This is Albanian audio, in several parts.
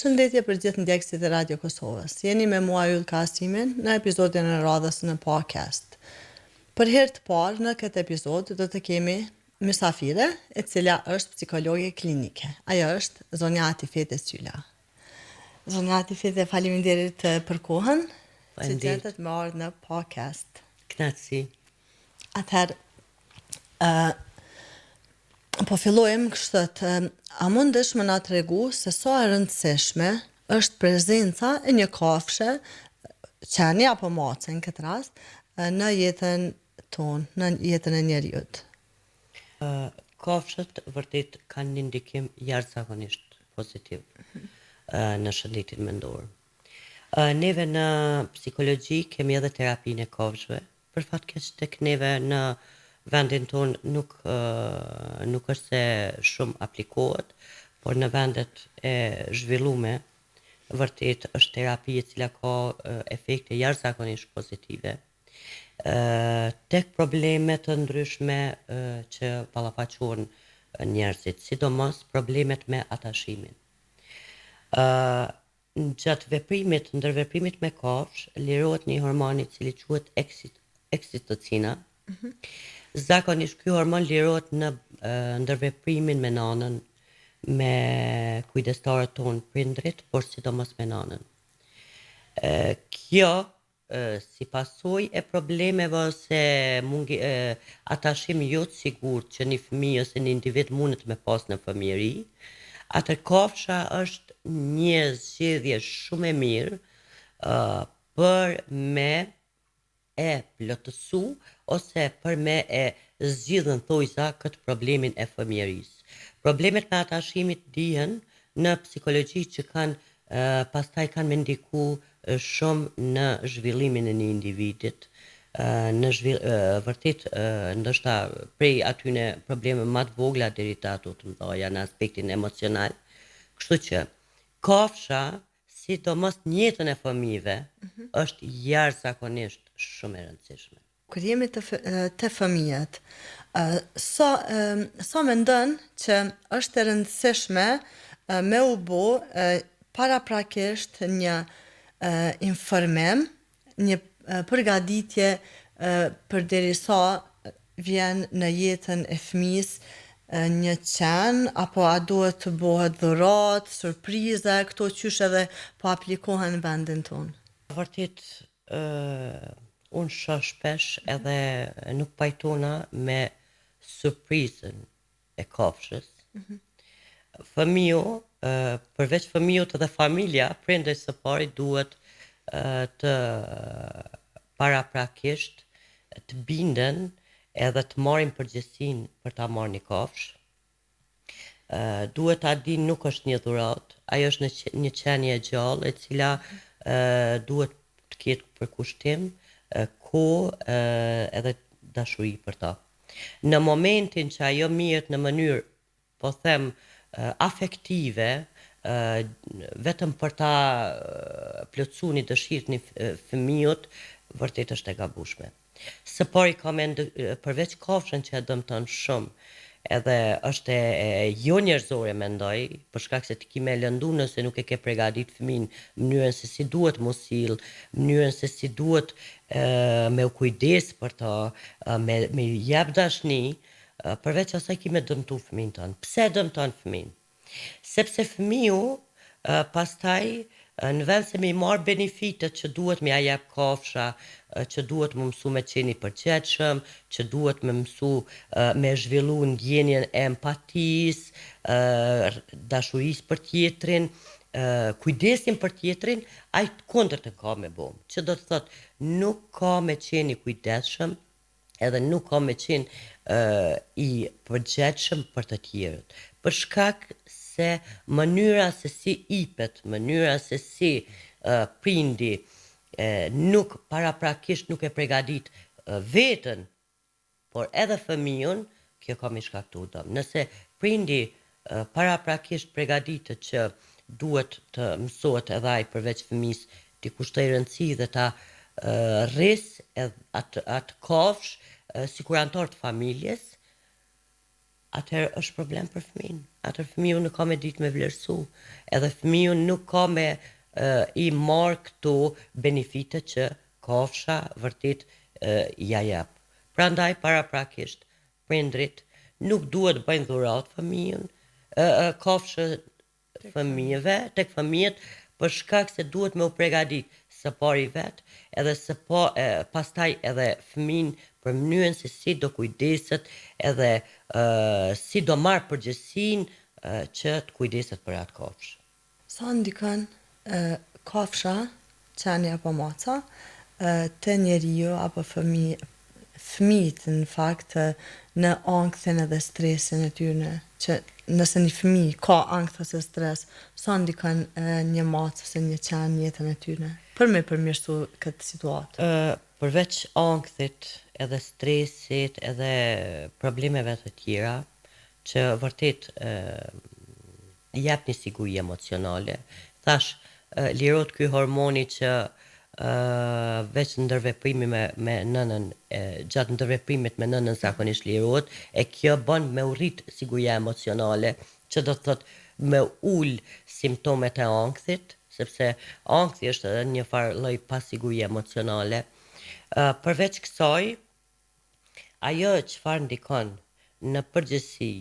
Përshëndetje për gjithë ndjekësit e Radio Kosovës. Jeni me mua Yll Kasimin në episodin e radhës në podcast. Për herë të parë në këtë episod do të kemi mysafire e cila është psikologe klinike. Ajo është zonja Atifete Sylla. Zonja Atifete, faleminderit për kohën që gjetët me ardhur në podcast. Knatësi. Atëherë, po fillojmë kështu, a mundesh më na tregu se sa e rëndësishme është prezenca e një kafshë, qeni apo mace në këtë rast, në jetën tonë, në jetën e njeriut? Kafshët vërtet kanë një ndikim jashtëzakonisht pozitiv në shëndetin mendor. Neve në psikologji kemi edhe terapinë e kafshëve, për fat keq tek neve në vendin ton nuk është se shumë aplikohet, por në vendet e zhvillume vërtet është terapi e cila ka efekte jashtëzakonisht pozitive. Tek probleme të ndryshme që ballafaqohen njerëzit, sidomos problemet me atashimin. Gjatë ndërveprimit me kafsh, lirohet një hormon i cili quhet oksitocina. Zakonisht ky hormon lirohet në ndërveprimin me nanën, me kujdestarët tonë prindrit, por sidomos me nanën. Kjo si pasojë e problemeve ose atashim jo të sigurt që një fëmijë ose një individ mundet me pas në fëmijëri, atë kafsha është një zgjedhje shumë e mirë për me e plotësu ose për me e zgjidhën thojza këtë problemin e fëmijërisë. Problemet me atashimit dihen në psikologji që pastaj kanë me ndiku shumë në zhvillimin e një individit, vërtet ndoshta prej atyne probleme më të vogla deri te ato të mëdha në aspektin emocional. Kështu që kafsha, sidomos në jetën e fëmijëve, është jashtëzakonisht shumë e rëndësishme. Kur jemi të fëmijët, sa mendon që është e rëndësishme me u bë paraprakisht një informim, një përgatitje përderisa vjen në jetën e fëmijës një qen, apo a duhet të bëhet dhuratë, surprize, këto qysh edhe po aplikohen në vendin tonë? Vërtet, unë shoh shpesh edhe nuk pajtona me surprizën e kafshës. Fëmiu, përveç fëmijut edhe familja, prindërit së pari duhet të paraprakisht të binden edhe të marrin përgjegjësinë për ta marrë një kafshë. Duhet ta dinë nuk është një dhuratë, ajo është një qenie e gjallë e cila duhet të ketë për kushtim kohë edhe dashuri për ta. Në momentin që ajo mirët në mënyrë, po them, afektive, vetëm për ta plotësuar një dëshirë një fëmijët, vërtet është e gabueshme. Së pari përveç kafshën që e dëmton shumë, edhe është jo njerëzore mendoj, për shkak se ti ki me lëndu nëse nuk e ke përgatit fëmin, mënyrën se si duhet mos sill, mënyrën se si duhet me u kujdes për ta, me jap dashni, përveç asaj ki me dëmtu fëmin tonë. Pse dëmton fëmin? Sepse fëmiu pastaj në vend se me i marrë benefitet që duhet me ja jap kafsha, që duhet me mësu me qeni përgjegjshëm, që duhet me mësu me zhvillu ndjenjen e empatisë, dashurisë për tjetrin, kujdesin për tjetrin, ai të kundërtën ka me bo. Që do të thotë nuk ka me qeni kujdesshëm, edhe nuk ka me qenë i përgjegjshëm për të tjerët. Për shkak se mënyra se si ipet, mënyra se si prindi nuk paraprakisht nuk e përgatit veten, por edhe fëmijën, kjo ka me shkaktu dëm. Nëse prindi paraprakisht përgatitet që duhet të mësohet edhe ai përveç fëmijës t'i kushtoj rëndësi dhe ta rris atë kafsh sigurantor të familjes, atëherë është problem për fëmin. Atëherë fëmiu nuk ka me ditë me vlerësu, edhe fëmiu nuk ka me i marë këto benefite që kafsha vërtet ja jep. Prandaj paraprakisht prindrit nuk duhet bëjnë dhurat fëmijën, kafshë fëmijëve, tek fëmijët, për shkak se duhet me u përgatit së pari vetë, edhe pastaj edhe fëmin për mënyrën se si do kujdeset edhe si do marrë përgjegjësinë që të kujdeset për atë kafshë. Sa ndikon kafsha, qeni apo maca, të njeriu apo fëmijët në fakt në ankthin edhe stresin e tyre, që nëse një fëmijë ka ankth ose stres, sa ndikon një macë ose një qen në jetën e tyre, për me përmirësu këtë situatë? Përveç ankthit, edhe stresit, edhe problemeve të tjera, që vërtet jep një siguri emocionale. Thash, lirot ky hormoni që veç ndërveprimi me nënën, gjatë ndërveprimit me nënën zakonisht lirot, e kjo bën me u rrit siguria emocionale, që do të thot me ul simptomet e ankthit, sepse ankthi është edhe një farë lloj pasigurie emocionale. Përveç kësaj, ajo çfarë ndikon në përgjithësi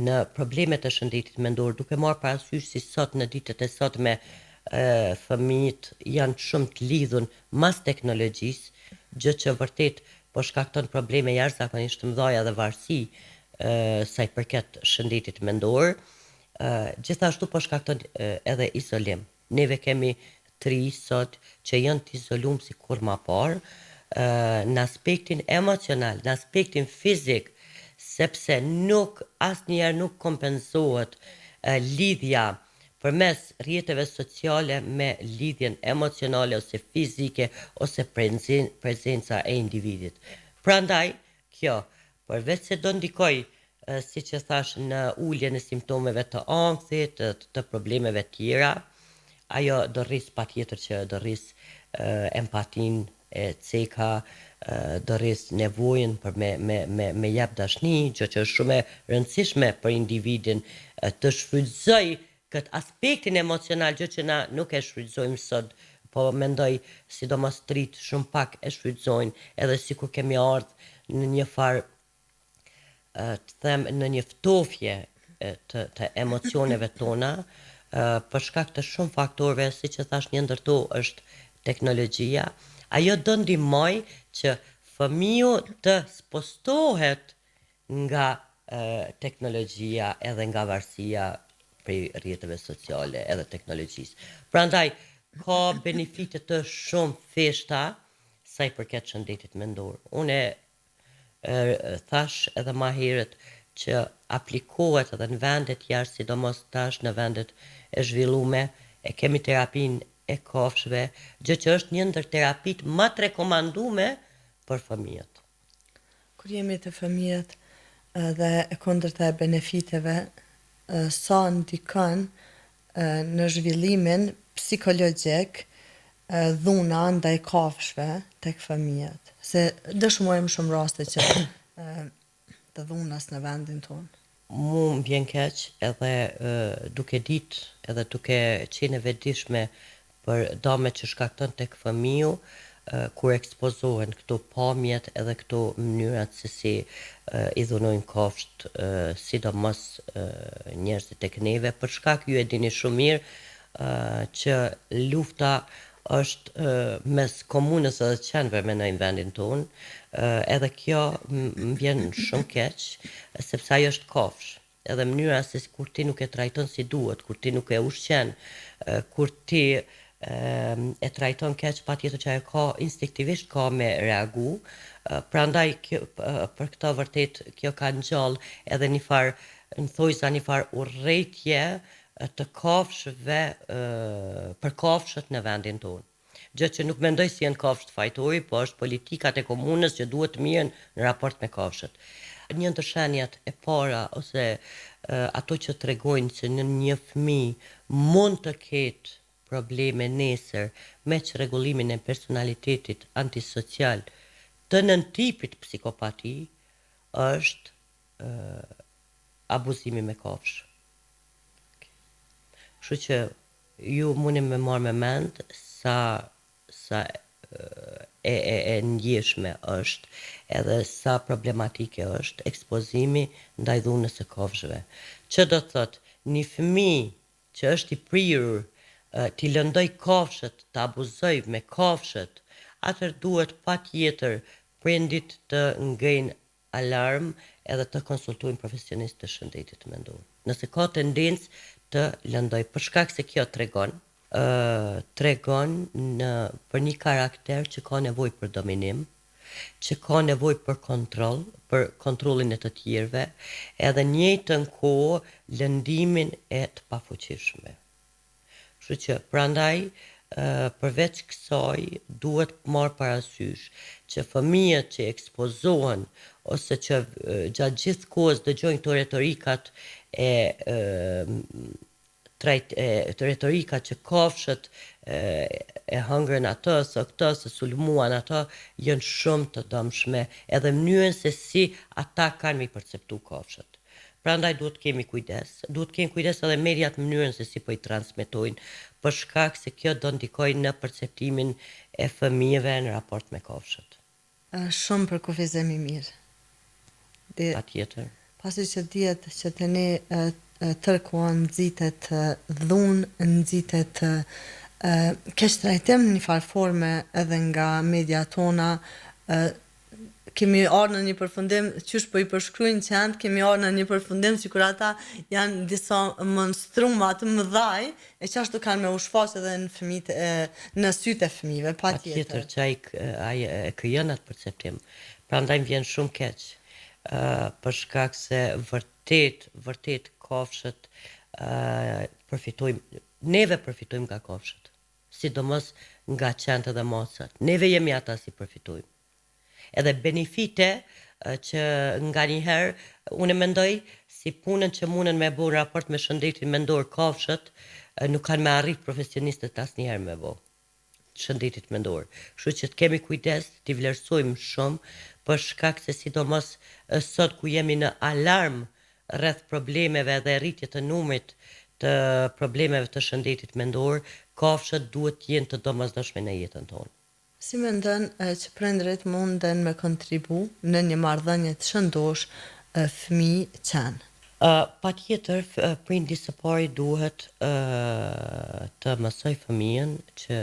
në problemet e shëndetit mendor, duke marrë parasysh si sot në ditët e sotme fëmijët janë shumë të lidhur mas teknologjisë, gjë që vërtet po shkakton probleme jashtëzakonisht të mëdha dhe varësi sa i përket shëndetit mendor. Gjithashtu po shkakton edhe izolim. Neve kemi të ri sot që janë të izoluar si kur ma parë, në aspektin emocional, në aspektin fizik, sepse asnjëherë nuk kompensohet lidhja përmes rrjeteve sociale me lidhjen emocionale ose fizike ose prezenca e individit. Prandaj, kjo, përveç se do ndikoj, siç e thash, në uljen e simptomeve të ankthit, të problemeve tjera, ajo do rris patjetër që do rris empatin e ceka, do rris nevojën për me jap dashni, gjë që është shumë e rëndësishme për individin të shfrytëzoj këtë aspektin emocional, gjë që na nuk e shfrytëzojmë sot, po mendoj sidomos trit shumë pak e shfrytëzojnë, edhe sikur kemi ardhur në një farë të them në një ftofje të emocioneve tona, për shkak të shumë faktorëve, siç e thash, një ndër to është teknologjia. Ajo do ndihmoj që fëmiu të spostohet nga teknologjia edhe nga varësia prej rrjeteve sociale edhe teknologjisë. Prandaj ka benefite të shumë thjeshta sa i përket shëndetit mendor. Unë thash edhe më herët që aplikohet edhe në vendet jashtë, sidomos tash në vendet e zhvilluara, e kemi terapinë e kafshëve, gjë që është një ndër terapitë më të rekomandueme për fëmijët. Kur jemi të fëmijët dhe e kundërta e benefiteve, sa ndikon në zhvillimin psikologjik dhuna ndaj kafshëve tek fëmijët? Se dëshmojmë shumë raste që të dhunës në vendin tonë. Mu më vjen keq edhe duke ditë edhe duke qenë e vetëdijshme për damet që shkakton tek fëmiu, kur ekspozohen këto pamjet edhe këto mënyrat se si i dhunojnë kafshët, sidomos njerëzit tek neve, për shkak ju e dini shumë mirë që lufta është mes komunës edhe qenëve në vendin tonë, edhe kjo më vjen shumë keq, sepse ajo është kafshë, edhe mënyra se kur ti nuk e trajton si duhet, kur ti nuk e ushqen, kur ti e trajton keq, patjetër që ajo instinktivisht ka me reagu. Prandaj për këtë vërtet kjo ka ngjall edhe një farë, në thojsa një farë urrëtie të kafshëve për kafshët në vendin tonë. Gjë që nuk mendoj si janë kafshët fajtori, po është politikat e komunës që duhet të mirën në raport me kafshët. Një ndër shenjat e para ose ato që tregojnë se në një fëmijë mund të ketë probleme nesër me çrregullimin e personalitetit antisocial të nën tipit psikopati është abuzimi me kafshë. Kështu që ju mundi me marrë me mend sa e ndjeshme është edhe sa problematike është ekspozimi ndaj dhunës së kafshëve. Që do të thotë, një fëmijë që është i prirur t'i lëndoj kafshët, të abuzoj me kafshët, atër duhet patjetër prindit të ngejnë alarm edhe të konsultojnë profesionistë të shëndetit mendor. Nëse ka tendencë të lëndoj, për shkak se kjo tregon për një karakter që ka nevojë për dominim, që ka nevojë për kontroll, për kontrollin e të tjerëve, edhe njëjtën kohë lëndimin e të pafuqishme. Kështu që prandaj përveç kësaj duhet marrë parasysh që fëmijët që ekspozohen ose që gjatë gjithë kohës dëgjojnë këto retorikat të retorikat që kafshët e hëngrën atë, së këtë, se sulmuan atë, janë shumë të dëmshme, edhe mënyrën se si ata kanë mi perceptu kafshët. Prandaj duhet kemi kujdes edhe mediat mënyrën se si po i transmetojnë, për shkak se kjo do ndikojë në perceptimin e fëmijëve në raport me kafshët. Shumë për kufizim i mirë. Patjetër. Pasi që dihet që të ne tërkohën nxitet dhunë, nxitet keq trajtim në një farë forme edhe nga media tona, kemi ardhur në një përfundim, qysh po i përshkruajnë qend, kemi ardhur në një përfundim sikur ata janë disa monstruma të mëdhaj, e qashtu kanë me u shfaq edhe në fëmijët në sytë e fëmijëve, patjetër. Patjetër që ai e krijon atë perceptim. Prandaj vjen shumë keq. Për shkak se vërtet kafshët neve përfitojmë nga kafshët, sidomos nga qentë dhe macat. Neve jemi ata si përfitojmë. Edhe benefite që nga njëherë unë mendoj si punën që mundën me bo raport me shëndetin mendor kafshët, nuk kanë me arrit profesionistët asnjëherë me bo shëndetit mendor. Kështu që të kemi kujdes, t'i vlerësojmë shumë, për shkak se sidomos sot ku jemi në alarm rreth problemeve dhe rritje të numrit të problemeve të shëndetit mendor, kafshët duhet të jenë të domosdoshme në jetën tonë. Si mendon që prindërit munden me kontribu në një marrëdhënie të shëndosh fëmijë-qen? Patjetër, prindi së pari duhet të mësoj fëmijën që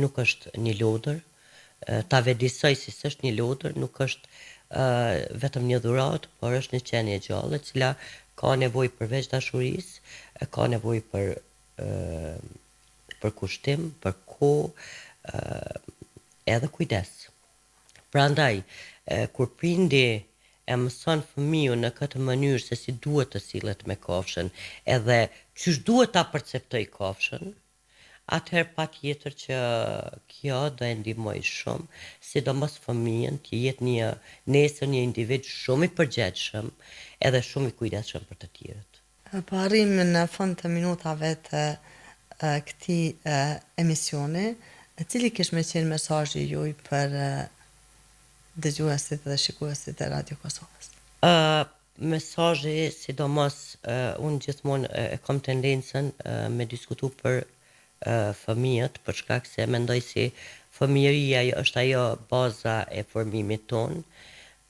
nuk është një lodër, ta vedisoj si s'është një lodër, nuk është vetëm një dhuratë, por është një qenie gjallë, e cila ka nevojë përveç dashurisë, ka nevojë për kushtim, për kohë, edhe kujdes. Prandaj, kur prindi e mëson fëmijën në këtë mënyrë se si duhet të sillet me kafshën, edhe çish duhet ta perceptoj kafshën, atëherë patjetër që kjo do e ndihmojë shumë, sidomos fëmijën të jetë nesër një individ shumë i përgjegjshëm, edhe shumë i kujdesshëm për të tjerët. Po arrim në fund të minutave të këtij emisioni, cili kish me qenë mesazhi juaj për dëgjuesit dhe shikuesit e Radio Kosovës? Mesazhi, sidomos unë gjithmonë e kam tendencën me diskutu për fëmijët, për shkak se mendoj si fëmijëria është ajo baza e formimit ton,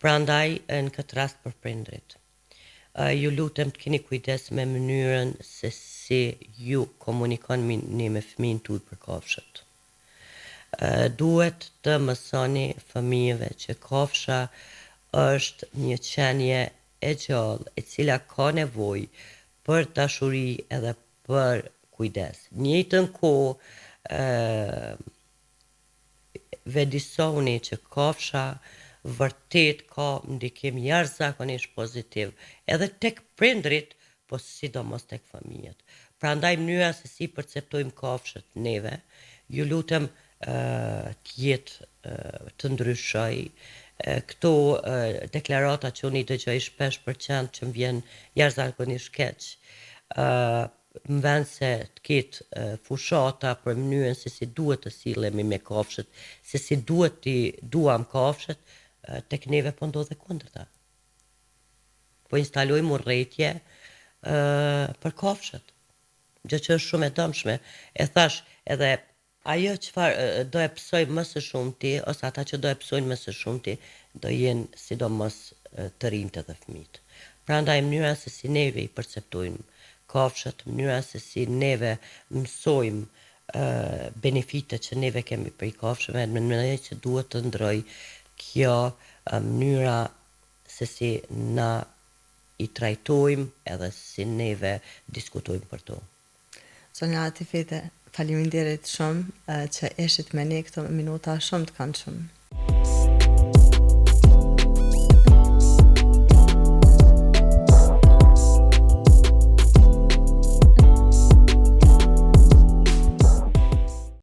prandaj në këtë rast për prindrit. Ju lutem të keni kujdes me mënyrën se si ju komunikoni me fëmijën tuaj për kafshët. Duhet të mësoni fëmijëve që kafsha është një qenie e gjallë, e cila ka nevojë për dashuri edhe për kujdes. Njëjtën kohë vedisoni që kafsha vërtet ka ndikim jashtëzakonisht pozitiv edhe tek prindrit, po sidomos tek fëmijët. Prandaj mënyra se si perceptojmë kafshët neve, ju lutem të jetë të ndryshoj. Këto deklarata që unë i dëgjoj shpesh për qenë që më vjen jashtëzakonisht keq, më vjen se të ketë fushata për mënyrën se si duhet të sillemi me kafshët, se si duhet t'i duam kafshët, tek neve po ndodhe kundërta. po instalojmë urrëtie për kafshët. Gjë që është shumë e dëmshme. E thash edhe ajo çfarë do e psojmë më së shumti, ose ata që do e psojnë më së shumti, do jenë sidomos të rinjtë dhe fëmijët. Prandaj mënyra se si neve i perceptojmë kafshët, mënyra se si neve mësojmë benefitet që neve kemi për i kafshëve, në mënyrë që duhet të ndroj kjo mënyra se si na i trajtojmë edhe si neve diskutojmë për to. Sonja Atifete, faleminderit shumë që ishit me ne këto minuta shumë të këndshëm.